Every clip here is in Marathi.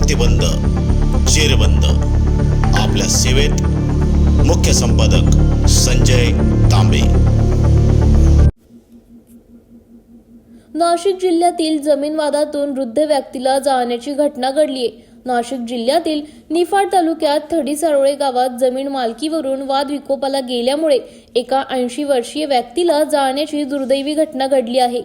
प्रतिबंध जेरबंद आपल्या सेवेत मुख्य संपादक संजय तांबे। नाशिक जिल्ह्यातील जमीन वादातून वृद्ध व्यक्तीला जाळण्याची घटना घडली आहे। नाशिक जिल्ह्यातील निफाड तालुक्यात थडीसारोळे गावात जमीन मालकीवरून वाद विकोपाला गेल्यामुळे एका 80 वर्षीय व्यक्तीला जाळण्याची दुर्दैवी घटना घडली आहे।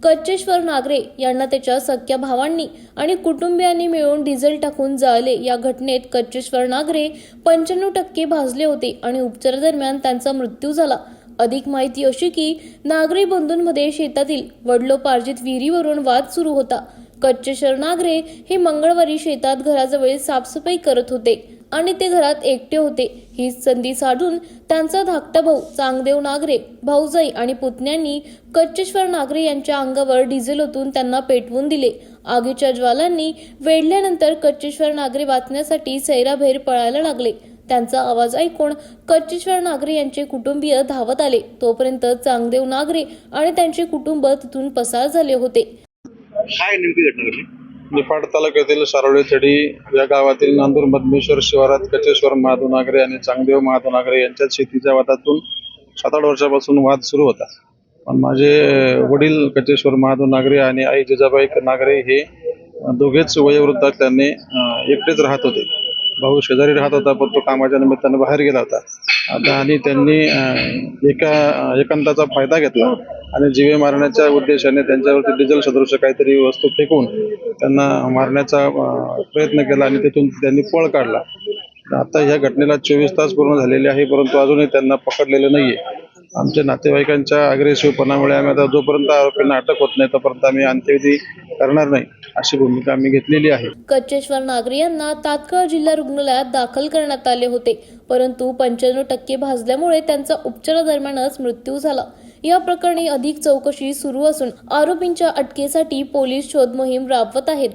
कच्चेश्वर नागरे यांना त्याच्या सख्या भावांनी आणि कुटुंबियांनी मिळून डिझेल टाकून जाळले। या घटनेत कच्चेश्वर नागरे 95% भाजले होते आणि उपचारादरम्यान त्यांचा मृत्यू झाला। अधिक माहिती अशी की नागरे बंधूंमध्ये शेतातील वडिलोपार्जित विहिरीवरून वाद सुरू होता। कच्चेश्वर नागरे हे मंगळवारी शेतात घराजवळ साफसफाई करत होते आणि ते घरात एकटे होते। ही संधी साधून त्यांचा धाकटा भाऊ चांगदेव नागरे, भाऊजाई आणि पुतण्यांनी कच्चेश्वर नागरे यांच्या अंगावर डिझेल ओतून त्यांना पेटवून दिले। आगीच्या ज्वालांनी वेढल्यानंतर कच्चेश्वर नागरे वाचण्यासाठी सैराभैर पळायला लागले। त्यांचा आवाज ऐकून कच्चेश्वर नागरे यांचे कुटुंबीय धावत आले। तोपर्यंत चांगदेव नागरे आणि त्यांचे कुटुंब तिथून पसार झाले होते। काय नेमकी घटना घडली? निफाड तालुक्यातील सारोळे थडी या गावातील नांदूर मधमेश्वर शिवारात कच्चेश्वर महादेव नागरे आणि चांगदेव महादेव नागरे यांच्यात शेतीच्या वादातून 7-8 वर्षापासून वाद सुरू होता। पण माझे वडील कच्चेश्वर महादेव नागरे आणि आई जिजाबाई नागरे हे दोघेच वयोवृद्ध असल्याने एकटेच राहत होते। भाऊ शेजारी राहत होता, पण तो कामाच्या निमित्तानं बाहेर गेला होता आणि त्यांनी एकांताचा फायदा घेतला आणि जीवे मारण्याच्या उद्देशाने त्यांच्यावरती डिझेल सदृश काहीतरी वस्तू फेकून त्यांना मारण्याचा प्रयत्न केला आणि तिथून त्यांनी पळ काढला। आता ह्या घटनेला 24 तास पूर्ण झालेले आहे, परंतु अजूनही त्यांना पकडलेलं नाहीये। आमच्या नातेवाईकांच्या अग्रेसिव्हपणामुळे आम्ही आता जोपर्यंत आरोपींना अटक होत नाही तोपर्यंत आम्ही अंत्यविधी करणार नाही अशी भूमिका आम्ही घेतलेली आहे। कच्चेश्वर नागरे यांना तात्काळ जिल्हा रुग्णालयात दाखल करण्यात आले होते, परंतु 95% भाजल्यामुळे त्यांचा उपचारादरम्यानच मृत्यू झाला। या प्रकरणी अधिक चौकशी सुरू असून आरोपींच्या अटकेसाठी पोलीस शोध मोहीम राबवत आहेत।